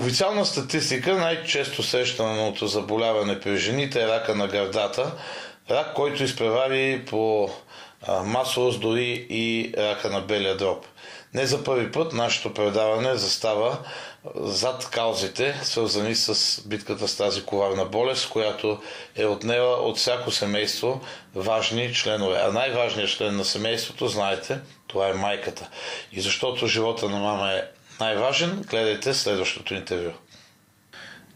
официална статистика най-често срещаното заболяване при жените е рака на гърдата, рак, който изпревари по масовост дори и рака на белия дроб. Не за първи път нашето предаване застава зад каузите, свързани с битката с тази коварна болест, която е отнела от всяко семейство важни членове. А най-важният член на семейството, знаете, това е майката. И защото живота на мама е най-важен, гледайте следващото интервю.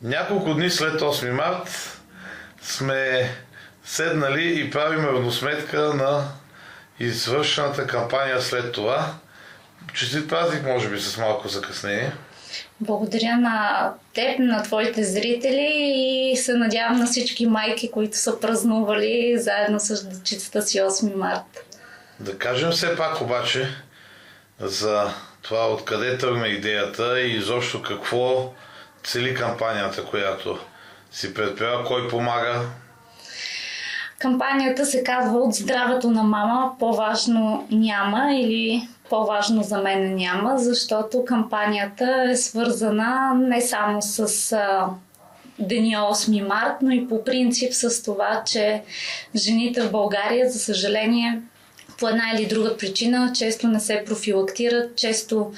Няколко дни след 8 март сме седнали и правим равносметка на извършената кампания след това. Честит празник, може би с малко закъснение. Благодаря на теб, на твоите зрители и се надявам на всички майки, които са празнували заедно с дечицата си 8 март. Да кажем все пак обаче за това откъде тръгна идеята и изобщо какво цели кампанията, която си предприема, кой помага. Кампанията се казва "От здравето на мама по-важно няма" или "По-важно за мен няма", защото кампанията е свързана не само с деня 8 март, но и по принцип с това, че жените в България, за съжаление, по една или друга причина често не се профилактират, често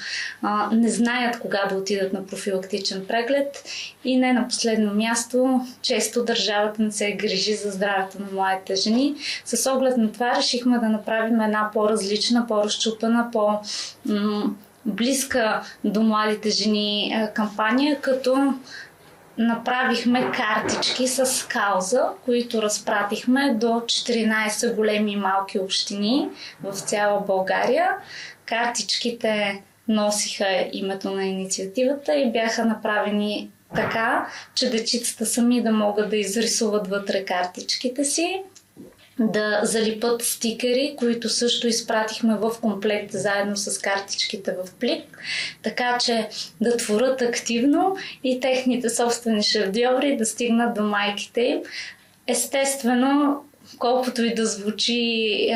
не знаят кога да отидат на профилактичен преглед и не на последно място, често държавата не се грижи за здравето на младите жени. С оглед на това решихме да направим една по-различна, по-разчупена, по-близка до младите жени кампания, като направихме картички с кауза, които разпратихме до 14 големи и малки общини в цяла България. Картичките носиха името на инициативата и бяха направени така, че дечицата сами да могат да изрисуват вътре картичките си, да залипат стикери, които също изпратихме в комплект заедно с картичките в плик, така че да творят активно и техните собствени шедьоври да стигнат до майките им. Естествено, колкото и да звучи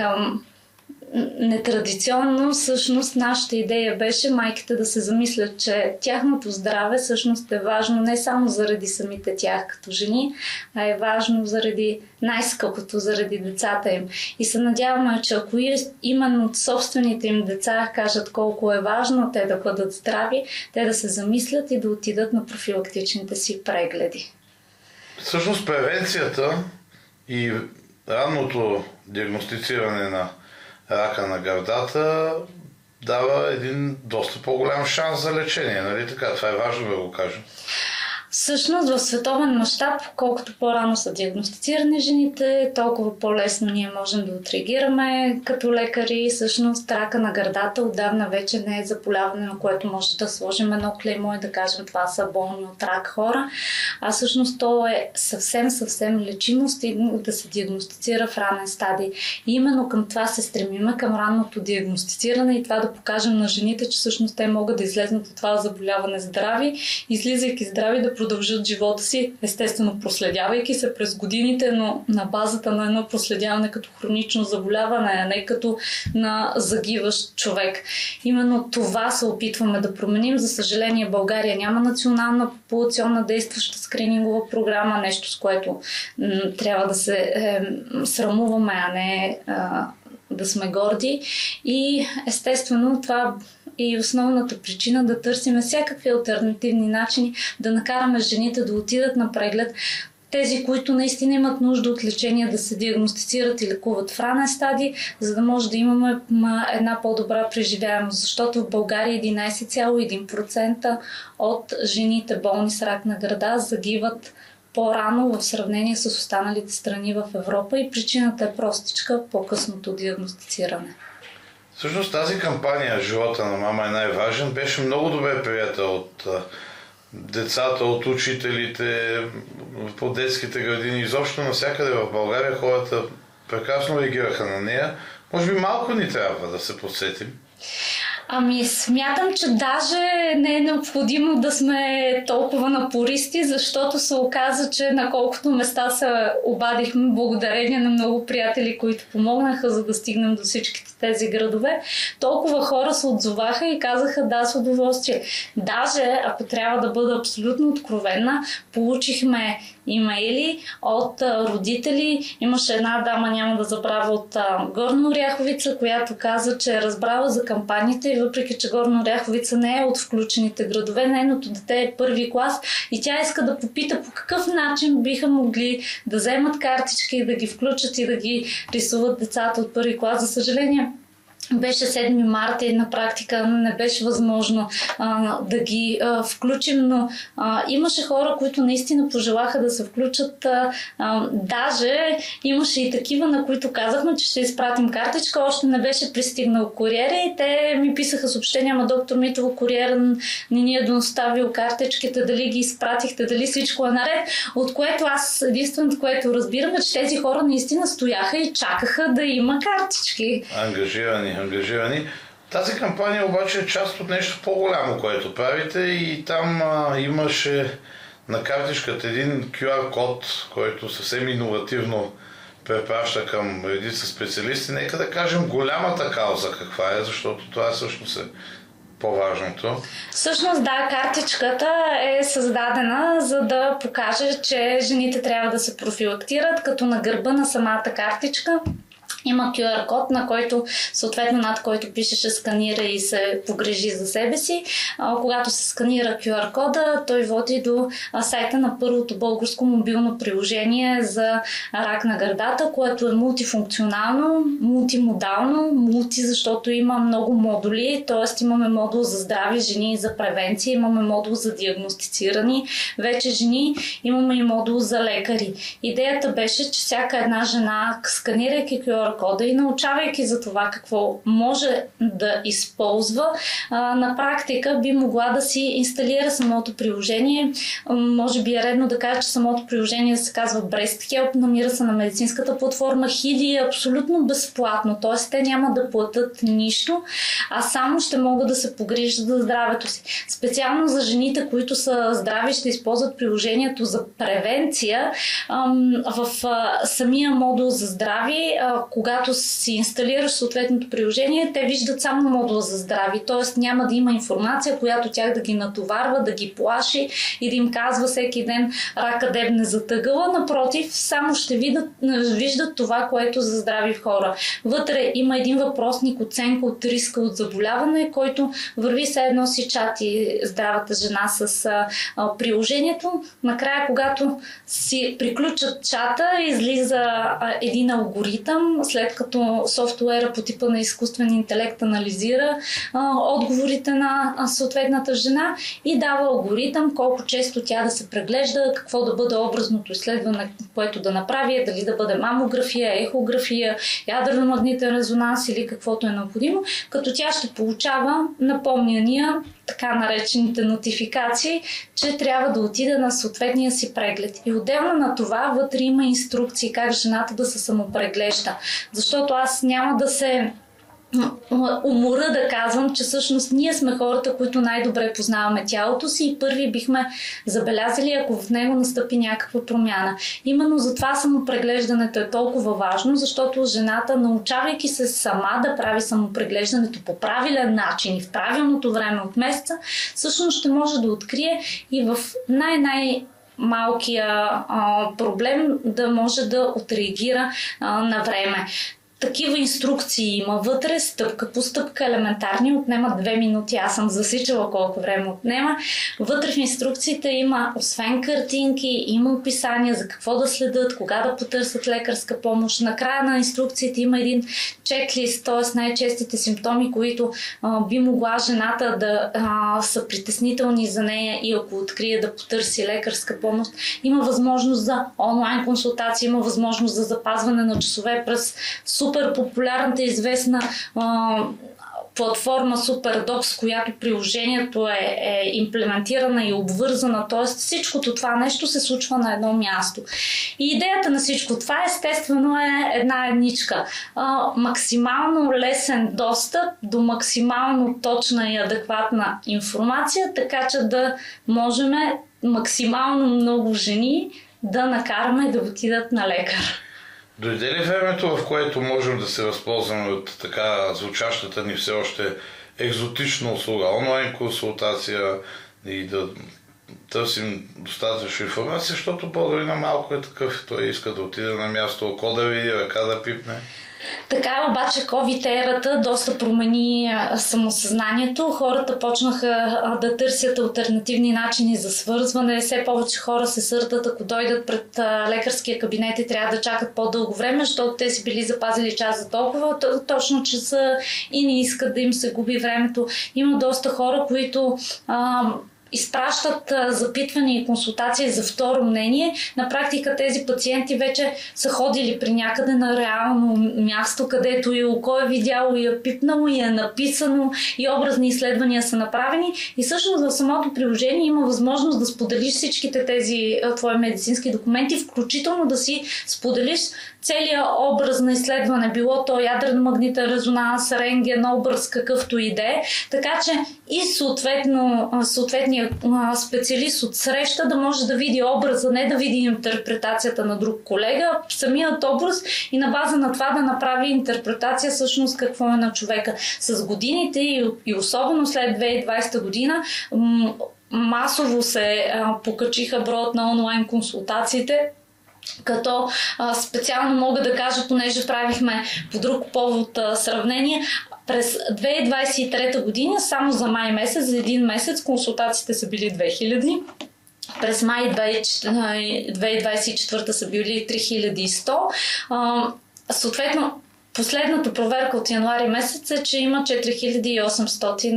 нетрадиционно, всъщност нашата идея беше майките да се замислят, че тяхното здраве всъщност е важно не само заради самите тях като жени, а е важно заради най-скъпото, заради децата им. И се надяваме, че ако именно от собствените им деца кажат колко е важно те да бъдат здрави, те да се замислят и да отидат на профилактичните си прегледи. Всъщност превенцията и ранното диагностициране на рака на гърдата дава един доста по-голям шанс за лечение, нали така? Това е важно да го кажем. Всъщност в световен мащаб, колкото по-рано са диагностицирани жените, толкова по-лесно ние можем да отреагираме като лекари. Всъщност рака на гърдата отдавна вече не е заболяване, на което може да сложим едно клеймо и да кажем това са болни от рак хора, а всъщност то е съвсем лечимо, стигна да се диагностицира в ранен стадий. И именно към това се стремиме, към ранното диагностициране и това да покажем на жените, че всъщност те могат да излезнат от това заболяване здрави, излизайки здрави да продължат живота си, естествено проследявайки се през годините, но на базата на едно проследяване като хронично заболяване, а не като на загиващ човек. Именно това се опитваме да променим. За съжаление, България няма национална популационна действаща скринингова програма, нещо с което трябва да се срамуваме, а не да сме горди. И естествено това и основната причина да търсим всякакви алтернативни начини да накараме жените да отидат на преглед. Тези, които наистина имат нужда от лечение, да се диагностицират и лекуват в ранен стадий, за да може да имаме една по-добра преживяемост. Защото в България 11,1% от жените болни с рак на гърда загиват по-рано в сравнение с останалите страни в Европа и причината е простичка – по-късното диагностициране. Всъщност тази кампания "Живота на мама е най-важен" беше много добре приета от децата, от учителите, по детските градини. Изобщо навсякъде в България хората прекрасно реагираха на нея. Може би малко ни трябва да се подсетим. Смятам, че даже не е необходимо да сме толкова напористи, защото се оказа, че на колкото места се обадихме благодарение на много приятели, които помогнаха, за да стигнем до всичките тези градове. Толкова хора се отзоваха и казаха да, с удоволствие. Даже, ако трябва да бъда абсолютно откровена, получихме имейли от родители. Имаше една дама, няма да забравя, от Горна Оряховица, която каза, че е разбрала за кампанията и въпреки, че Горна Оряховица не е от включените градове, нейното дете е първи клас и тя иска да попита по какъв начин биха могли да вземат картички и да ги включат и да ги рисуват децата от първи клас. За съжаление, беше 7 марта и на практика не беше възможно да ги включим, но имаше хора, които наистина пожелаха да се включат. Даже имаше и такива, на които казахме, че ще изпратим картичка. Още не беше пристигнал куриера и те ми писаха съобщения: ама доктор Митова, куриер не ни е доставил картичките, дали ги изпратихте, дали всичко е наред. От което аз единственото, което разбирам, е, че тези хора наистина стояха и чакаха да има картички. Ангажирани. Тази кампания обаче е част от нещо по-голямо, което правите, и там имаше на картичката един QR код, който съвсем иновативно препраща към редица специалисти. Нека да кажем голямата кауза каква е, защото това всъщност е по-важното. Всъщност да, картичката е създадена за да покаже, че жените трябва да се профилактират, като на гърба на самата картичка има QR код, на който, съответно над който пишеше сканира и се погрежи за себе си. Когато се сканира QR кода, той води до сайта на първото българско мобилно приложение за рак на гърдата, което е мултифункционално, мултимодално, защото има много модули, т.е. имаме модул за здрави жени и за превенция, имаме модул за диагностицирани вече жени, имаме и модул за лекари. Идеята беше, че всяка една жена, сканирайки QR кода и научавайки за това какво може да използва, на практика би могла да си инсталира самото приложение. Може би е редно да кажа, че самото приложение се казва Breast Help, намира се на медицинската платформа Хили, е абсолютно безплатно, т.е. те няма да платят нищо, а само ще могат да се погрижат за здравето си. Специално за жените, които са здрави, ще използват приложението за превенция. В самия модул за здрави, когато си инсталираш съответното приложение, те виждат само модула за здрави, т.е. няма да има информация, която тях да ги натоварва, да ги плаши и да им казва всеки ден рака дебне затъгъла. Напротив, само ще виждат това, което за здрави хора. Вътре има един въпросник, оценка от риска от заболяване, който върви все едно си чати здравата жена с приложението. Накрая, когато си приключат чата, излиза един алгоритъм, след като софтуера по типа на изкуствен интелект анализира отговорите на съответната жена и дава алгоритъм колко често тя да се преглежда, какво да бъде образното изследване, което да направи, дали да бъде мамография, ехография, ядрено-магнитен резонанс или каквото е необходимо, като тя ще получава напомняния, така наречените нотификации, че трябва да отида на съответния си преглед. И отделно на това вътре има инструкции как жената да се самопреглежда. Защото аз няма да се умора да казвам, че всъщност ние сме хората, които най-добре познаваме тялото си и първи бихме забелязали, ако в него настъпи някаква промяна. Именно затова самопреглеждането е толкова важно, защото жената, научавайки се сама да прави самопреглеждането по правилен начин и в правилното време от месеца, всъщност ще може да открие и в малкия проблем да може да отреагира на време. Такива инструкции има вътре, стъпка по стъпка, елементарни, отнема 2 минути. Аз съм засичала колко време отнема. Вътре в инструкциите има, освен картинки, има описания за какво да следят, кога да потърсят лекарска помощ. Накрая на инструкциите има един чеклист, т.е. най-честите симптоми, които би могла жената да са притеснителни за нея и ако открие да потърси лекарска помощ. Има възможност за онлайн консултация, има възможност за запазване на часове през супер популярната и известна платформа SuperDocs, която приложението е имплементирана и обвързана, т.е. всичкото това нещо се случва на едно място. И идеята на всичко това естествено е една едничка. Максимално лесен достъп до максимално точна и адекватна информация, така че да можем максимално много жени да накараме да отидат на лекар. Дойде ли времето, в което можем да се възползваме от така звучащата ни все още екзотична услуга, онлайн консултация и да търсим достатъчно информация, защото Бодорина малко е такъв, той иска да отиде на място, око да види, ръка да пипне. Така обаче COVID ерата доста промени самосъзнанието. Хората почнаха да търсят алтернативни начини за свързване. Все повече хора се сърдат, ако дойдат пред лекарския кабинет и трябва да чакат по-дълго време, защото те си били запазили час за толкова точно часа и не искат да им се губи времето. Има доста хора, които изпращат запитвания и консултации за второ мнение. На практика тези пациенти вече са ходили при някъде на реално място, където и око е видяло, и е пипнало, и е написано, и образни изследвания са направени. И всъщност в самото приложение има възможност да споделиш всичките тези твои медицински документи, включително да си споделиш целият образ на изследване, било то ядрен магнитен резонанс, рентген, образ, какъвто и да е, така че и съответният специалист от среща да може да види образа, не да види интерпретацията на друг колега, самият образ и на база на това да направи интерпретация всъщност какво е на човека. С годините и особено след 2020 година масово се покачиха броят на онлайн консултациите, като специално мога да кажа, понеже правихме по друг повод сравнение, през 2023 година, само за май месец, за един месец, консултациите са били 2000. През май 2024 са били 3100. Съответно, последната проверка от януари месец е, че има 4800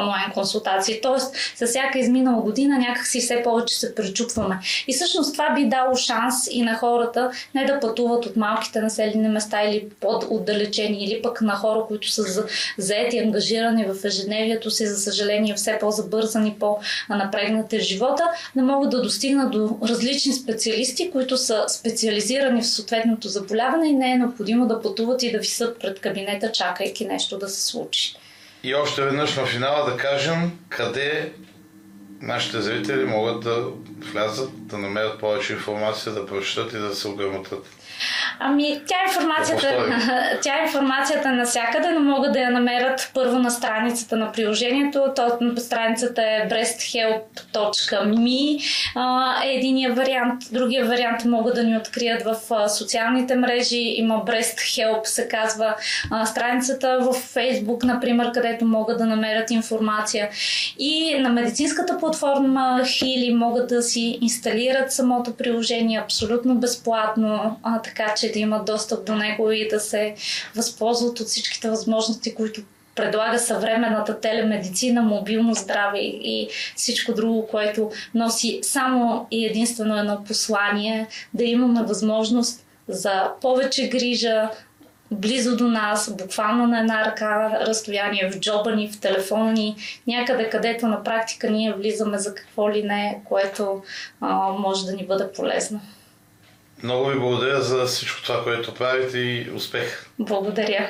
онлайн консултации. Тоест, с всяка изминала година някакси все повече се пречупваме. И всъщност това би дало шанс и на хората не да пътуват от малките населени места или по-отдалечени, или пък на хора, които са заети, ангажирани в ежедневието си, за съжаление все по-забързани, по-напрегнати в живота, да могат да достигнат до различни специалисти, които са специализирани в съответното заболяване и не е необходимо да пътуват и да висят пред кабинета, чакайки нещо да се случи. И още веднъж на финала да кажем къде нашите зрители могат да влязат, да намерят повече информация, да прочитат и да се ограмотят. Тя информацията е навсякъде, но могат да я намерят първо на страницата на приложението. Страницата е breasthelp.me е единия вариант. Другия вариант могат да ни открият в социалните мрежи. Има Breast Help, се казва страницата в Facebook, например, където могат да намерят информация. И на медицинската платформа Healy могат да си инсталират самото приложение абсолютно безплатно, така че да имат достъп до него и да се възползват от всичките възможности, които предлага съвременната телемедицина, мобилно здраве и всичко друго, което носи само и единствено едно послание, да имаме възможност за повече грижа, близо до нас, буквално на една ръка разстояние, в джоба ни, в телефона ни, някъде където на практика ние влизаме за какво ли не, което може да ни бъде полезно. Много ви благодаря за всичко това, което правите и успех! Благодаря!